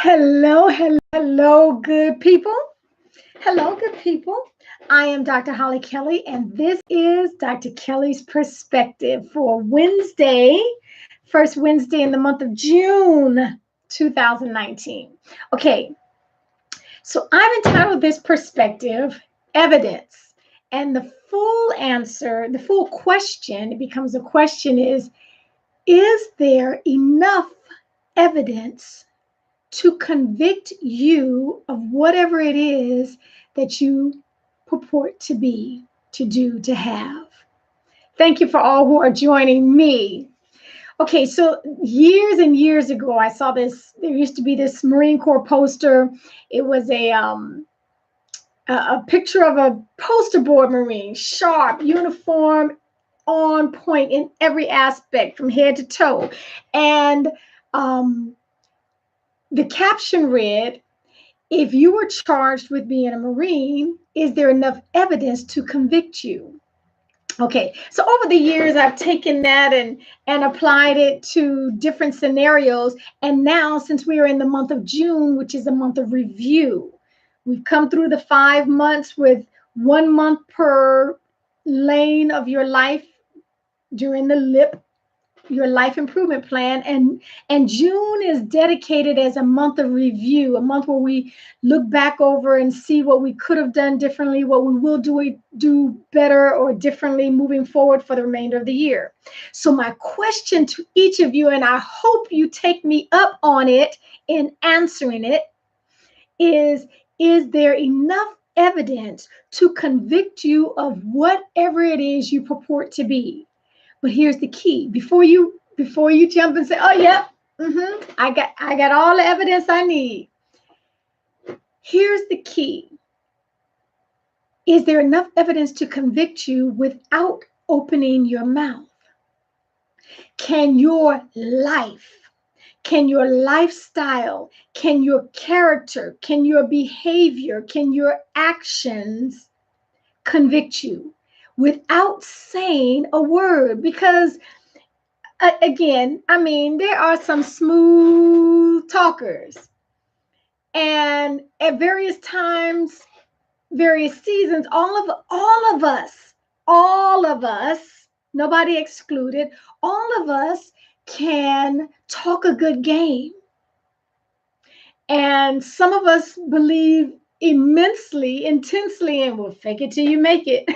Hello, hello, hello, good people. Hello, good people. I am Dr. Hollie Kelly, and this is Dr. Kelly's Perspective for Wednesday, first Wednesday in the month of June 2019. Okay, so I've entitled this perspective Evidence. And the full answer, the full question, it becomes a question is there enough evidence to convict you of whatever it is that you purport to be, to do, to have? Thank you for all who are joining me. Okay, so years and years ago, I saw this. There used to be this Marine Corps poster. It was a picture of a poster board Marine, sharp, uniform, on point in every aspect from head to toe. And the caption read, if you were charged with being a Marine, is there enough evidence to convict you? Okay, so over the years, I've taken that and applied it to different scenarios. And now, since we are in the month of June, which is a month of review, we've come through the 5 months with 1 month per lane of your life during the LIP, your life improvement plan, and June is dedicated as a month of review, a month where we look back over and see what we could have done differently, what we will do better or differently moving forward for the remainder of the year. So my question to each of you, and I hope you take me up on it in answering it, is there enough evidence to convict you of whatever it is you purport to be? But here's the key. Before you jump and say, "Oh yeah, I got all the evidence I need." Here's the key. Is there enough evidence to convict you without opening your mouth? Can your life, can your lifestyle, can your character, can your behavior, can your actions convict you without saying a word? Because again, I mean, there are some smooth talkers. And at various times, various seasons, all of us, nobody excluded, all of us can talk a good game. And some of us believe immensely, intensely, and will fake it till you make it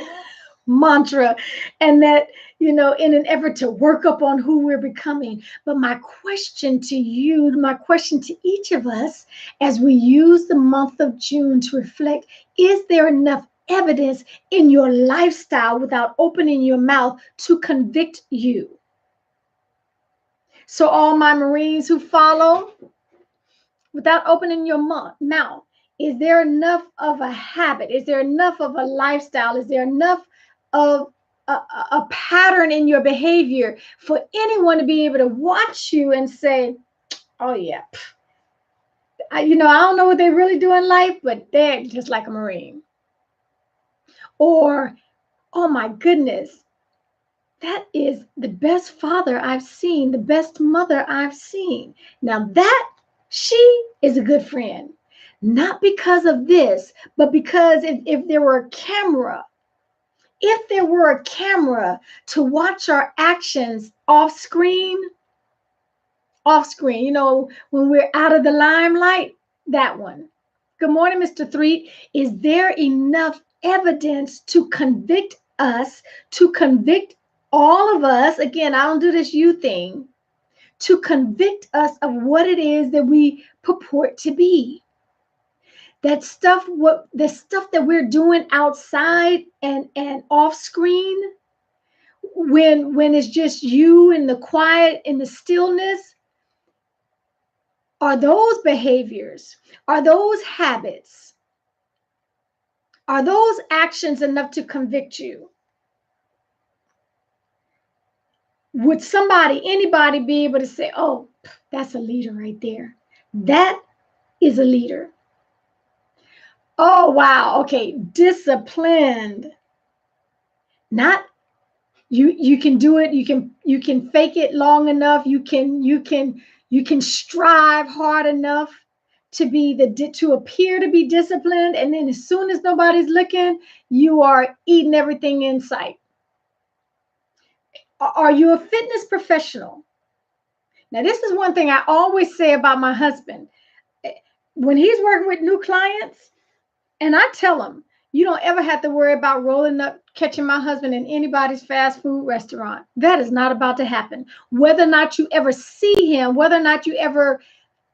mantra, and that, in an effort to work up on who we're becoming. But my question to you, my question to each of us, as we use the month of June to reflect, is there enough evidence in your lifestyle without opening your mouth to convict you? So all my Marines who follow, without opening your mouth, is there enough of a habit? Is there enough of a lifestyle? Is there enough of a pattern in your behavior for anyone to be able to watch you and say, "Oh yeah, I don't know what they really do in life, but they're just like a Marine." Or, "Oh my goodness, that is the best father I've seen, the best mother I've seen. Now she is a good friend." Not because of this, but because if there were a camera, to watch our actions off screen, when we're out of the limelight, that one. Good morning, Mr. Threet. Is there enough evidence to convict us, to convict all of us? Again, I don't do this you thing. To convict us of what it is that we purport to be. The stuff that we're doing outside and off screen, when it's just you in the quiet, in the stillness, are those behaviors, are those habits, are those actions enough to convict you? Would anybody be able to say, "Oh, that's a leader right there. That is a leader"? Oh, wow. Okay. Disciplined. Not you can do it. You can fake it long enough. You can strive hard enough to appear to be disciplined, and then as soon as nobody's looking, you are eating everything in sight? Are you a fitness professional? Now, this is one thing I always say about my husband. When he's working with new clients, and I tell him, you don't ever have to worry about rolling up, catching my husband in anybody's fast food restaurant. That is not about to happen. Whether or not you ever see him, whether or not you ever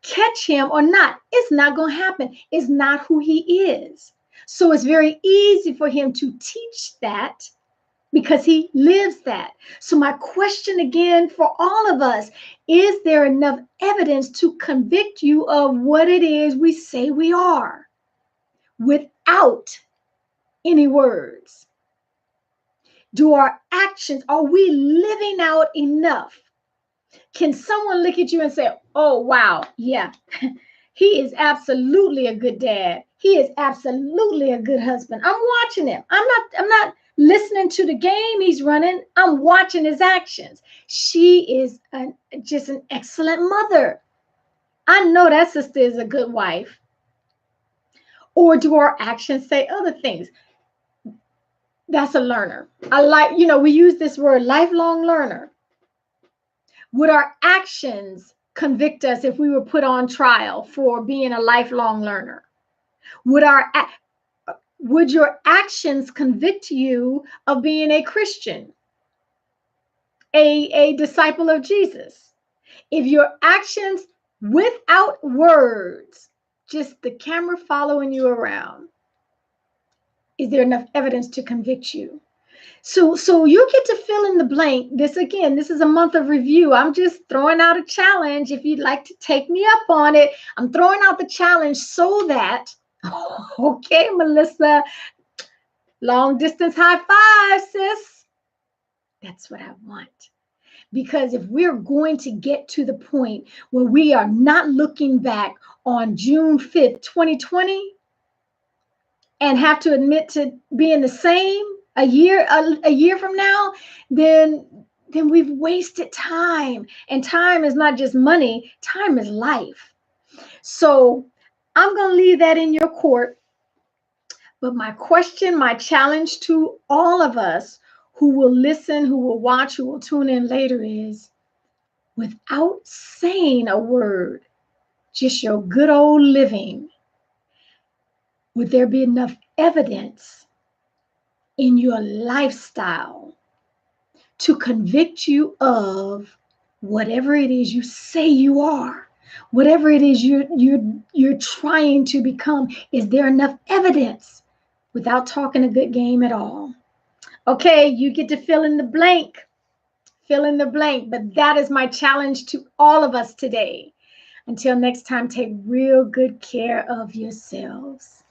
catch him or not, it's not going to happen. It's not who he is. So it's very easy for him to teach that because he lives that. So my question again for all of us, is there enough evidence to convict you of what it is we say we are without any words? Do our actions, are we living out enough? Can someone look at you and say, oh, wow, yeah, he is absolutely a good dad. He is absolutely a good husband. I'm watching him. I'm not listening to the game he's running. I'm watching his actions. She is just an excellent mother. I know that sister is a good wife. Or do our actions say other things? That's a learner. I like, we use this word, lifelong learner. Would our actions convict us if we were put on trial for being a lifelong learner? Would your actions convict you of being a Christian, a disciple of Jesus? If your actions without words, just the camera following you around, is there enough evidence to convict you? So you get to fill in the blank. This is a month of review. I'm just throwing out a challenge. If you'd like to take me up on it, I'm throwing out the challenge so that, okay, Melissa, long distance high five, sis. That's what I want. Because if we're going to get to the point where we are not looking back on June 5th, 2020, and have to admit to being the same a year from now, then we've wasted time. And time is not just money, time is life. So I'm going to leave that in your court. But my question, my challenge to all of us who will listen, who will watch, who will tune in later is, without saying a word, just your good old living, would there be enough evidence in your lifestyle to convict you of whatever it is you say you are, whatever it is you're trying to become? Is there enough evidence without talking a good game at all? Okay, you get to fill in the blank. Fill in the blank. But that is my challenge to all of us today. Until next time, take real good care of yourselves.